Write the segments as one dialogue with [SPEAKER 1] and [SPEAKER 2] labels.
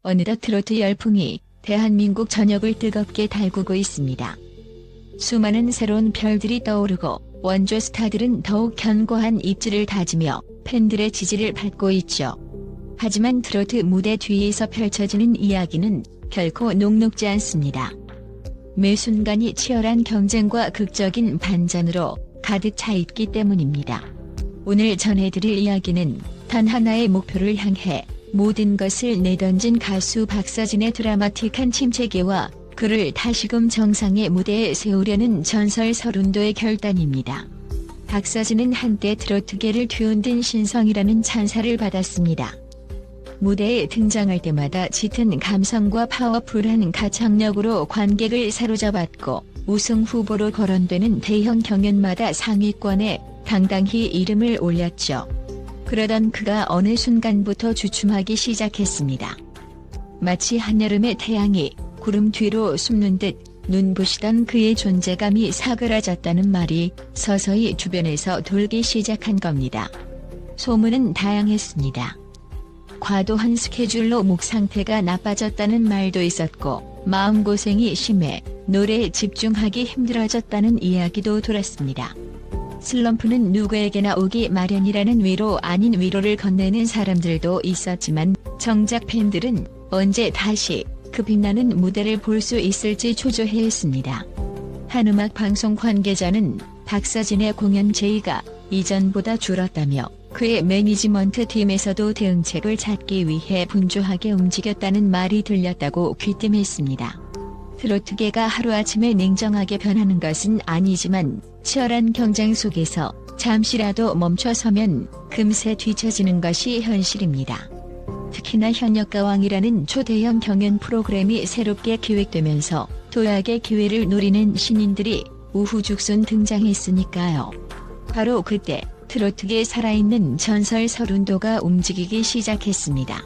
[SPEAKER 1] 어느덧 트로트 열풍이 대한민국 전역을 뜨겁게 달구고 있습니다. 수많은 새로운 별들이 떠오르고 원조 스타들은 더욱 견고한 입지를 다지며 팬들의 지지를 받고 있죠. 하지만 트로트 무대 뒤에서 펼쳐지는 이야기는 결코 녹록지 않습니다. 매 순간이 치열한 경쟁과 극적인 반전으로 가득 차 있기 때문입니다. 오늘 전해드릴 이야기는 단 하나의 목표를 향해 모든 것을 내던진 가수 박서진의 드라마틱한 침체기와 그를 다시금 정상의 무대에 세우려는 전설 서른도의 결단입니다. 박서진은 한때 트로트계를 뒤흔든 신성이라는 찬사를 받았습니다. 무대에 등장할 때마다 짙은 감성과 파워풀한 가창력으로 관객을 사로잡았고 우승 후보로 거론되는 대형 경연마다 상위권에 당당히 이름을 올렸죠. 그러던 그가 어느 순간부터 주춤하기 시작했습니다. 마치 한여름의 태양이 구름 뒤로 숨는 듯 눈부시던 그의 존재감이 사그라졌다는 말이 서서히 주변에서 돌기 시작한 겁니다. 소문은 다양했습니다. 과도한 스케줄로 목 상태가 나빠졌다는 말도 있었고 마음고생이 심해 노래에 집중하기 힘들어졌다는 이야기도 돌았습니다. 슬럼프는 누구에게나 오기 마련이라는 위로 아닌 위로를 건네는 사람들도 있었지만 정작 팬들은 언제 다시 그 빛나는 무대를 볼 수 있을지 초조해했습니다. 한 음악 방송 관계자는 박서진의 공연 제의가 이전보다 줄었다며 그의 매니지먼트 팀에서도 대응책을 찾기 위해 분주하게 움직였다는 말이 들렸다고 귀띔했습니다. 트로트계가 하루아침에 냉정하게 변하는 것은 아니지만 치열한 경쟁 속에서 잠시라도 멈춰서면 금세 뒤처지는 것이 현실입니다. 특히나 현역가왕이라는 초대형 경연 프로그램이 새롭게 기획되면서 도약의 기회를 노리는 신인들이 우후죽순 등장했으니까요. 바로 그때 트로트계 살아있는 전설 서른도가 움직이기 시작했습니다.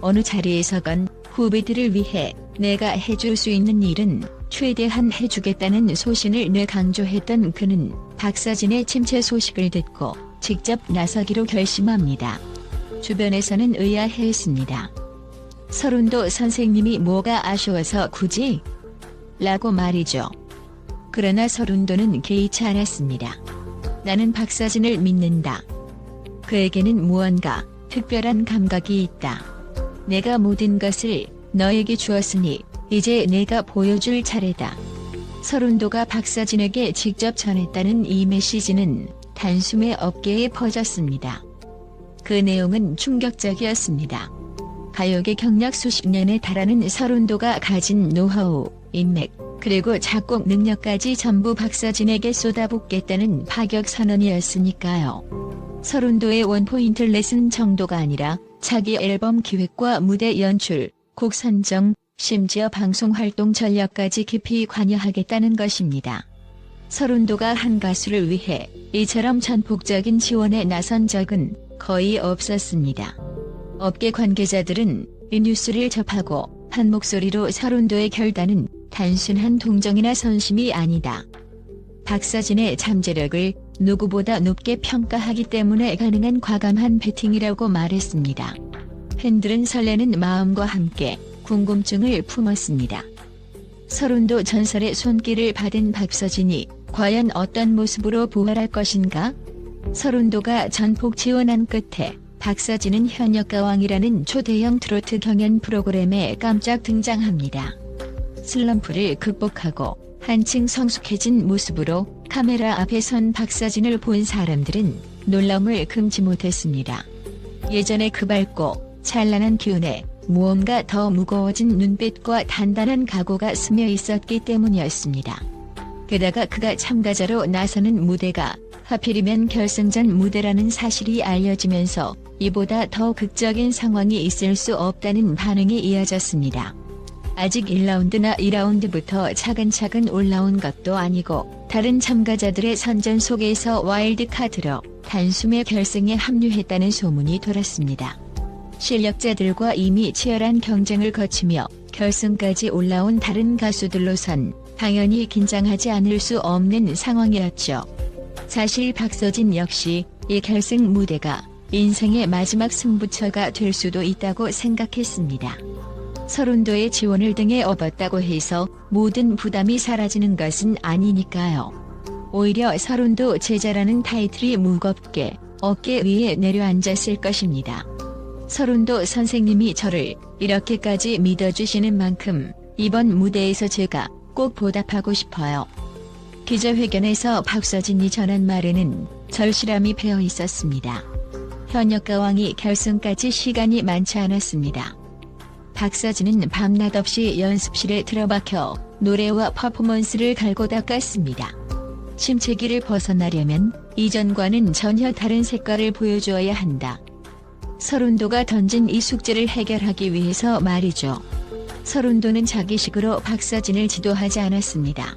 [SPEAKER 1] 어느 자리에서건 후배들을 위해 내가 해줄 수 있는 일은 최대한 해주겠다는 소신을 늘 강조했던 그는 박서진의 침체 소식을 듣고 직접 나서기로 결심합니다. 주변에서는 의아해했습니다. 서른도 선생님이 뭐가 아쉬워서 굳이? 라고 말이죠. 그러나 서른도는 개의치 않았습니다. 나는 박서진을 믿는다. 그에게는 무언가 특별한 감각이 있다. 내가 모든 것을 너에게 주었으니 이제 내가 보여줄 차례다. 서른도가 박서진에게 직접 전했다는 이 메시지는 단숨에 업계에 퍼졌습니다. 그 내용은 충격적이었습니다. 가요계 경력 수십 년에 달하는 서른도가 가진 노하우, 인맥, 그리고 작곡 능력까지 전부 박서진에게 쏟아붓겠다는 파격 선언이었으니까요. 서른도의 원포인트 레슨 정도가 아니라 자기 앨범 기획과 무대 연출, 곡 선정, 심지어 방송 활동 전략까지 깊이 관여하겠다는 것입니다. 서른도가 한 가수를 위해 이처럼 전폭적인 지원에 나선 적은 거의 없었습니다. 업계 관계자들은 이 뉴스를 접하고 한 목소리로 서른도의 결단은 단순한 동정이나 선심이 아니다. 박서진의 잠재력을 누구보다 높게 평가하기 때문에 가능한 과감한 배팅이라고 말했습니다. 팬들은 설레는 마음과 함께 궁금증을 품었습니다. 서른도 전설의 손길을 받은 박서진이 과연 어떤 모습으로 부활할 것인가? 서른도가 전폭 지원한 끝에 박서진은 현역가왕이라는 초대형 트로트 경연 프로그램에 깜짝 등장합니다. 슬럼프를 극복하고 한층 성숙해진 모습으로 카메라 앞에 선 박서진을 본 사람들은 놀라움을 금치 못했습니다. 예전의 그 밝고 찬란한 기운에 무언가 더 무거워진 눈빛과 단단한 각오가 스며 있었기 때문이었습니다. 게다가 그가 참가자로 나서는 무대가 하필이면 결승전 무대라는 사실이 알려지면서 이보다 더 극적인 상황이 있을 수 없다는 반응이 이어졌습니다. 아직 1라운드나 2라운드부터 차근차근 올라온 것도 아니고 다른 참가자들의 선전 속에서 와일드카드로 단숨에 결승에 합류했다는 소문이 돌았습니다. 실력자들과 이미 치열한 경쟁을 거치며 결승까지 올라온 다른 가수들로선 당연히 긴장하지 않을 수 없는 상황이었죠. 사실 박서진 역시 이 결승 무대가 인생의 마지막 승부처가 될 수도 있다고 생각했습니다. 서른도의 지원을 등에 업었다고 해서 모든 부담이 사라지는 것은 아니니까요. 오히려 서른도 제자라는 타이틀이 무겁게 어깨 위에 내려앉았을 것입니다. 서른도 선생님이 저를 이렇게까지 믿어주시는 만큼 이번 무대에서 제가 꼭 보답하고 싶어요. 기자회견에서 박서진이 전한 말에는 절실함이 배어 있었습니다. 현역가왕이 결승까지 시간이 많지 않았습니다. 박서진은 밤낮 없이 연습실에 들어박혀 노래와 퍼포먼스를 갈고 닦았습니다. 심체기를 벗어나려면 이전과는 전혀 다른 색깔을 보여주어야 한다. 서른도가 던진 이 숙제를 해결하기 위해서 말이죠. 서른도는 자기식으로 박서진을 지도하지 않았습니다.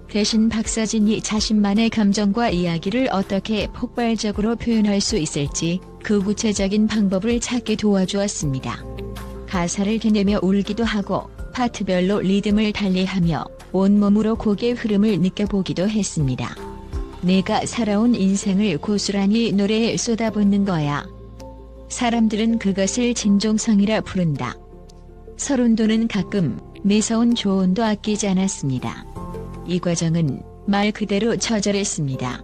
[SPEAKER 1] 대신 박서진이 자신만의 감정과 이야기를 어떻게 폭발적으로 표현할 수 있을지 그 구체적인 방법을 찾게 도와주었습니다. 가사를 되뇌며 울기도 하고 파트별로 리듬을 달리하며 온몸으로 곡의 흐름을 느껴보기도 했습니다. 내가 살아온 인생을 고스란히 노래에 쏟아붓는 거야. 사람들은 그것을 진종성이라 부른다. 서른도는 가끔 매서운 조언도 아끼지 않았습니다. 이 과정은 말 그대로 처절했습니다.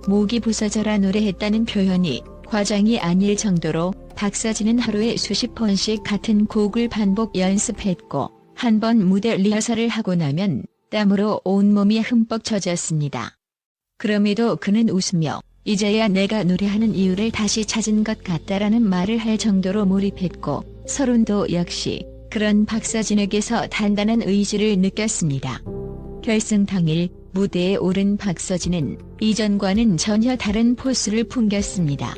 [SPEAKER 1] 목이 부서져라 노래했다는 표현이 과장이 아닐 정도로 박서진은 하루에 수십 번씩 같은 곡을 반복 연습했고 한 번 무대 리허설을 하고 나면 땀으로 온몸이 흠뻑 젖었습니다. 그럼에도 그는 웃으며 이제야 내가 노래하는 이유를 다시 찾은 것 같다라는 말을 할 정도로 몰입했고 서른도 역시 그런 박서진에게서 단단한 의지를 느꼈습니다. 결승 당일 무대에 오른 박서진은 이전과는 전혀 다른 포스를 풍겼습니다.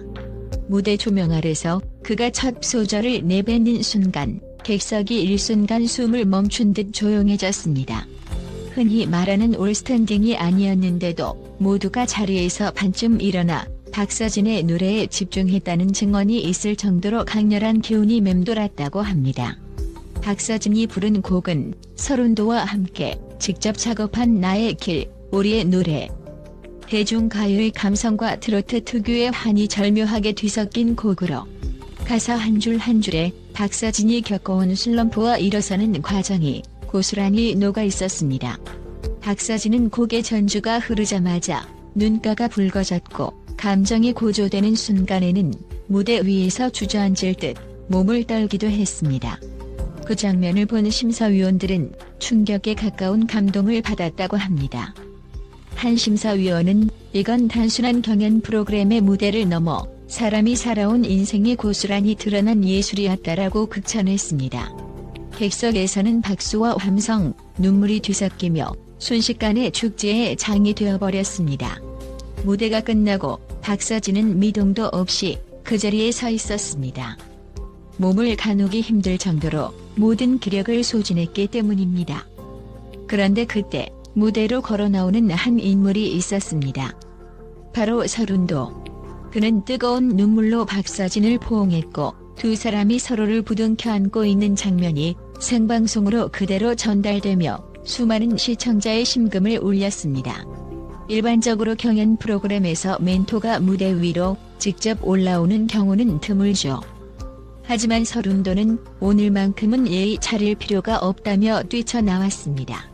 [SPEAKER 1] 무대 조명 아래서 그가 첫 소절을 내뱉는 순간 객석이 일순간 숨을 멈춘 듯 조용해졌습니다. 흔히 말하는 올스탠딩이 아니었는데도 모두가 자리에서 반쯤 일어나 박서진의 노래에 집중했다는 증언이 있을 정도로 강렬한 기운이 맴돌았다고 합니다. 박서진이 부른 곡은 서른도와 함께 직접 작업한 나의 길, 우리의 노래. 대중가요의 감성과 트로트 특유의 한이 절묘하게 뒤섞인 곡으로 가사 한 줄 한 줄에 박서진이 겪어온 슬럼프와 일어서는 과정이 고스란히 녹아 있었습니다. 박서진은 곡의 전주가 흐르자마자 눈가가 붉어졌고 감정이 고조되는 순간에는 무대 위에서 주저앉을 듯 몸을 떨기도 했습니다. 그 장면을 본 심사위원들은 충격에 가까운 감동을 받았다고 합니다. 한 심사위원은 이건 단순한 경연 프로그램의 무대를 넘어 사람이 살아온 인생이 고스란히 드러난 예술이었다라고 극찬했습니다. 객석에서는 박수와 함성, 눈물이 뒤섞이며 순식간에 축제의 장이 되어버렸습니다. 무대가 끝나고 박서진은 미동도 없이 그 자리에 서 있었습니다. 몸을 가누기 힘들 정도로 모든 기력을 소진했기 때문입니다. 그런데 그때 무대로 걸어 나오는 한 인물이 있었습니다. 바로 서른도. 그는 뜨거운 눈물로 박서진을 포옹했고 두 사람이 서로를 부둥켜 안고 있는 장면이 생방송으로 그대로 전달되며 수많은 시청자의 심금을 울렸습니다. 일반적으로 경연 프로그램에서 멘토가 무대 위로 직접 올라오는 경우는 드물죠. 하지만 서른도는 오늘만큼은 예의 차릴 필요가 없다며 뛰쳐나왔습니다.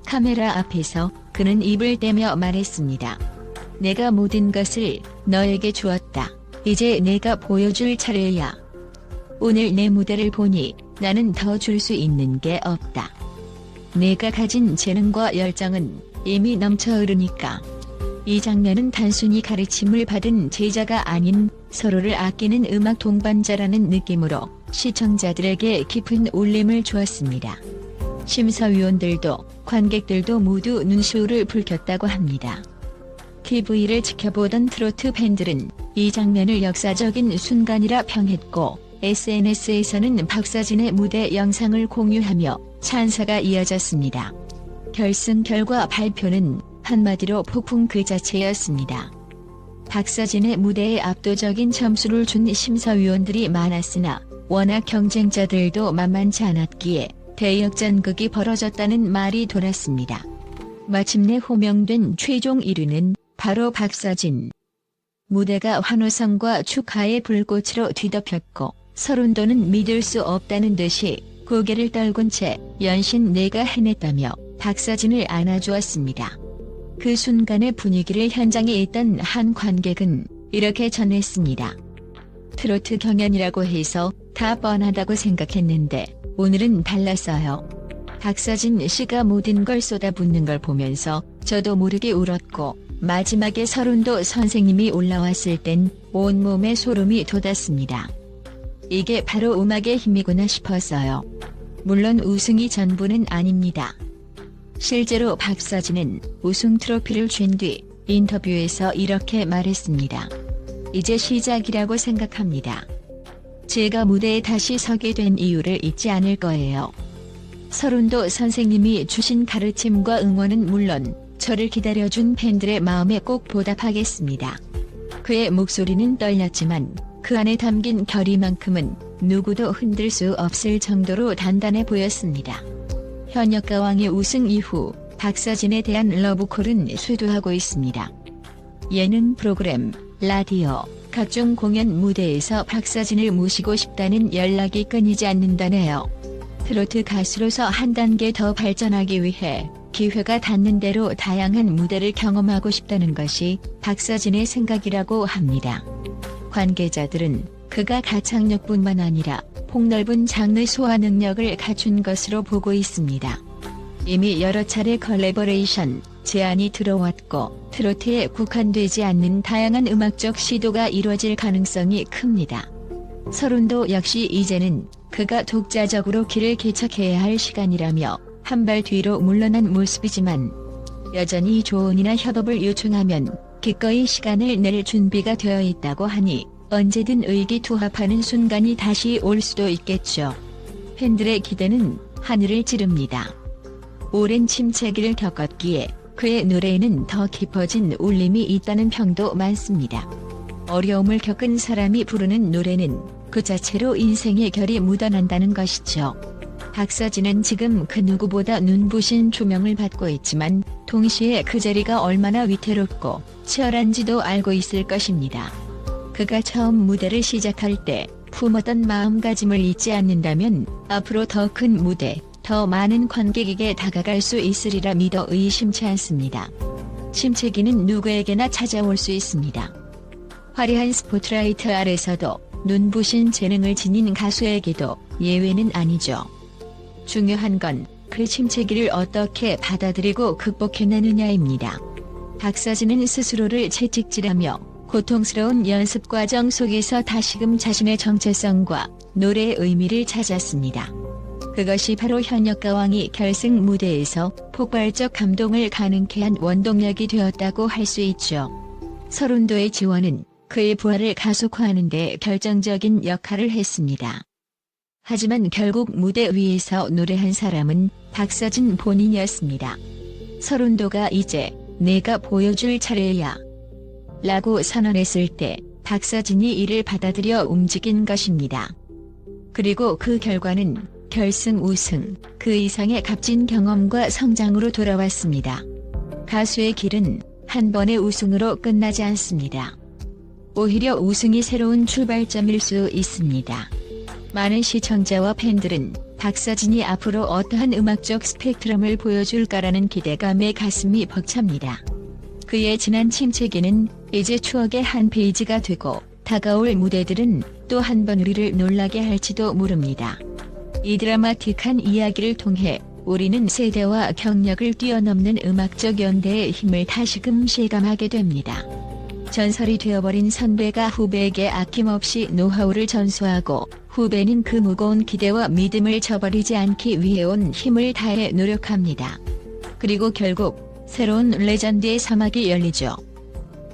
[SPEAKER 1] 카메라 앞에서 그는 입을 떼며 말했습니다. 내가 모든 것을 너에게 주었다. 이제 내가 보여줄 차례야. 오늘 내 무대를 보니 나는 더 줄 수 있는 게 없다. 내가 가진 재능과 열정은 이미 넘쳐 흐르니까. 이 장면은 단순히 가르침을 받은 제자가 아닌 서로를 아끼는 음악 동반자라는 느낌으로 시청자들에게 깊은 울림을 주었습니다. 심사위원들도 관객들도 모두 눈시울을 붉혔다고 합니다. TV를 지켜보던 트로트 팬들은 이 장면을 역사적인 순간이라 평했고 SNS에서는 박서진의 무대 영상을 공유하며 찬사가 이어졌습니다. 결승 결과 발표는 한마디로 폭풍 그 자체였습니다. 박서진의 무대에 압도적인 점수를 준 심사위원들이 많았으나 워낙 경쟁자들도 만만치 않았기에 대역전극이 벌어졌다는 말이 돌았습니다. 마침내 호명된 최종 1위는 바로 박서진. 무대가 환호성과 축하의 불꽃으로 뒤덮였고 서른도는 믿을 수 없다는 듯이 고개를 떨군 채 연신 내가 해냈다며 박서진을 안아주었습니다. 그 순간의 분위기를 현장에 있던 한 관객은 이렇게 전했습니다. 트로트 경연이라고 해서 다 뻔하다고 생각했는데 오늘은 달랐어요. 박서진 씨가 모든 걸 쏟아붓는 걸 보면서 저도 모르게 울었고 마지막에 서른도 선생님이 올라왔을 땐 온몸에 소름이 돋았습니다. 이게 바로 음악의 힘이구나 싶었어요. 물론 우승이 전부는 아닙니다. 실제로 박서진은 우승 트로피를 쥔 뒤 인터뷰에서 이렇게 말했습니다. 이제 시작이라고 생각합니다. 제가 무대에 다시 서게 된 이유를 잊지 않을 거예요. 서른도 선생님이 주신 가르침과 응원은 물론 저를 기다려준 팬들의 마음에 꼭 보답하겠습니다. 그의 목소리는 떨렸지만 그 안에 담긴 결의만큼은 누구도 흔들 수 없을 정도로 단단해 보였습니다. 현역가왕의 우승 이후 박서진에 대한 러브콜은 쇄도하고 있습니다. 예능 프로그램, 라디오, 각종 공연 무대에서 박서진을 모시고 싶다는 연락이 끊이지 않는다네요. 트로트 가수로서 한 단계 더 발전하기 위해 기회가 닿는 대로 다양한 무대를 경험하고 싶다는 것이 박서진의 생각이라고 합니다. 관계자들은 그가 가창력뿐만 아니라 폭넓은 장르 소화 능력을 갖춘 것으로 보고 있습니다. 이미 여러 차례 컬래버레이션 제안이 들어왔고 트로트에 국한되지 않는 다양한 음악적 시도가 이뤄질 가능성이 큽니다. 서른도 역시 이제는 그가 독자적으로 길을 개척해야 할 시간이라며 한 발 뒤로 물러난 모습이지만 여전히 조언이나 협업을 요청하면 기꺼이 시간을 낼 준비가 되어 있다고 하니 언제든 의기투합하는 순간이 다시 올 수도 있겠죠. 팬들의 기대는 하늘을 찌릅니다. 오랜 침체기를 겪었기에 그의 노래에는 더 깊어진 울림이 있다는 평도 많습니다. 어려움을 겪은 사람이 부르는 노래는 그 자체로 인생의 결이 묻어난다는 것이죠. 박서진은 지금 그 누구보다 눈부신 조명을 받고 있지만 동시에 그 자리가 얼마나 위태롭고 치열한지도 알고 있을 것입니다. 그가 처음 무대를 시작할 때 품었던 마음가짐을 잊지 않는다면 앞으로 더 큰 무대, 더 많은 관객에게 다가갈 수 있으리라 믿어 의심치 않습니다. 침체기는 누구에게나 찾아올 수 있습니다. 화려한 스포트라이트 아래서도 눈부신 재능을 지닌 가수에게도 예외는 아니죠. 중요한 건 그 침체기를 어떻게 받아들이고 극복해내느냐입니다. 박서진은 스스로를 채찍질하며 고통스러운 연습 과정 속에서 다시금 자신의 정체성과 노래의 의미를 찾았습니다. 그것이 바로 현역가왕이 결승 무대에서 폭발적 감동을 가능케 한 원동력이 되었다고 할 수 있죠. 서른도의 지원은 그의 부활을 가속화하는 데 결정적인 역할을 했습니다. 하지만 결국 무대 위에서 노래한 사람은 박서진 본인이었습니다. 서른도가 이제 내가 보여줄 차례야 라고 선언했을 때 박서진이 이를 받아들여 움직인 것입니다. 그리고 그 결과는 결승 우승, 그 이상의 값진 경험과 성장으로 돌아왔습니다. 가수의 길은 한 번의 우승으로 끝나지 않습니다. 오히려 우승이 새로운 출발점일 수 있습니다. 많은 시청자와 팬들은 박서진이 앞으로 어떠한 음악적 스펙트럼을 보여줄까라는 기대감에 가슴이 벅찹니다. 그의 지난 침체기는 이제 추억의 한 페이지가 되고 다가올 무대들은 또 한 번 우리를 놀라게 할지도 모릅니다. 이 드라마틱한 이야기를 통해 우리는 세대와 경력을 뛰어넘는 음악적 연대의 힘을 다시금 실감하게 됩니다. 전설이 되어버린 선배가 후배에게 아낌없이 노하우를 전수하고 후배는 그 무거운 기대와 믿음을 저버리지 않기 위해 온 힘을 다해 노력합니다. 그리고 결국 새로운 레전드의 사막이 열리죠.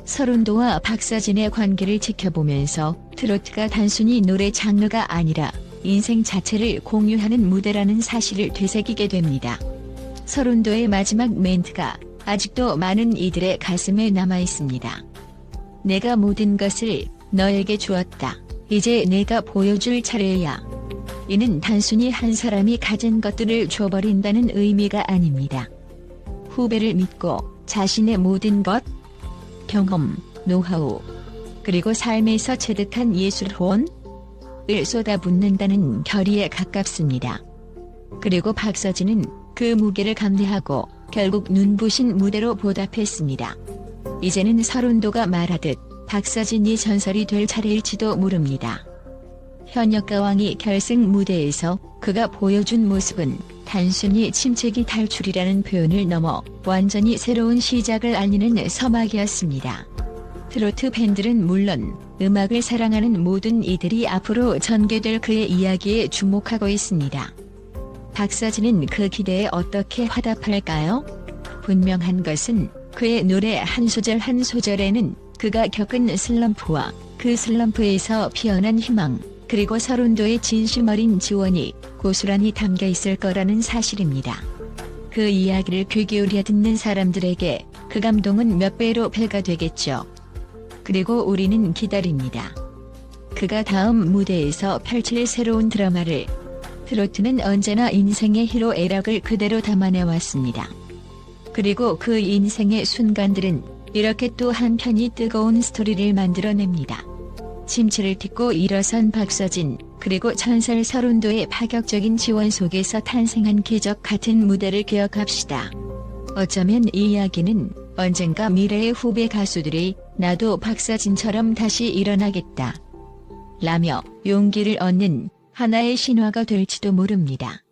[SPEAKER 1] 서른도와 박서진의 관계를 지켜보면서 트로트가 단순히 노래 장르가 아니라 인생 자체를 공유하는 무대라는 사실을 되새기게 됩니다. 서른도의 마지막 멘트가 아직도 많은 이들의 가슴에 남아 있습니다. 내가 모든 것을 너에게 주었다. 이제 내가 보여줄 차례야. 이는 단순히 한 사람이 가진 것들을 줘버린다는 의미가 아닙니다. 후배를 믿고 자신의 모든 것, 경험, 노하우, 그리고 삶에서 체득한 예술 호언을 쏟아붓는다는 결의에 가깝습니다. 그리고 박서진은 그 무게를 감내하고 결국 눈부신 무대로 보답했습니다. 이제는 서른도가 말하듯 박서진이 전설이 될 차례일지도 모릅니다. 현역가왕이 결승 무대에서 그가 보여준 모습은 단순히 침체기 탈출이라는 표현을 넘어 완전히 새로운 시작을 알리는 서막이었습니다. 트로트 팬들은 물론 음악을 사랑하는 모든 이들이 앞으로 전개될 그의 이야기에 주목하고 있습니다. 박서진은 그 기대에 어떻게 화답할까요? 분명한 것은 그의 노래 한 소절 한 소절에는 그가 겪은 슬럼프와 그 슬럼프에서 피어난 희망, 그리고 서른도의 진심 어린 지원이 고스란히 담겨 있을 거라는 사실입니다. 그 이야기를 귀 기울여 듣는 사람들에게 그 감동은 몇 배로 배가 되겠죠. 그리고 우리는 기다립니다. 그가 다음 무대에서 펼칠 새로운 드라마를. 트로트는 언제나 인생의 희로애락을 그대로 담아내왔습니다. 그리고 그 인생의 순간들은 이렇게 또 한편이 뜨거운 스토리를 만들어냅니다. 침체를 딛고 일어선 박서진, 그리고 전설 서른도의 파격적인 지원 속에서 탄생한 기적 같은 무대를 기억합시다. 어쩌면 이 이야기는 언젠가 미래의 후배 가수들이 나도 박서진처럼 다시 일어나겠다 라며 용기를 얻는 하나의 신화가 될지도 모릅니다.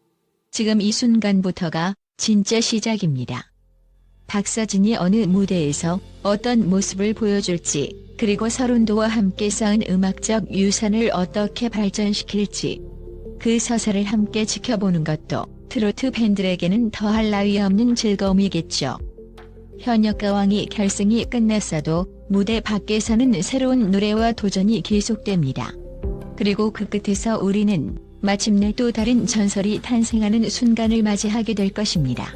[SPEAKER 1] 지금 이 순간부터가 진짜 시작입니다. 박서진이 어느 무대에서 어떤 모습을 보여줄지, 그리고 서른도와 함께 쌓은 음악적 유산을 어떻게 발전시킬지, 그 서사를 함께 지켜보는 것도 트로트 팬들에게는 더할 나위 없는 즐거움이겠죠. 현역가왕이 결승이 끝났어도 무대 밖에서는 새로운 노래와 도전이 계속됩니다. 그리고 그 끝에서 우리는 마침내 또 다른 전설이 탄생하는 순간을 맞이하게 될 것입니다.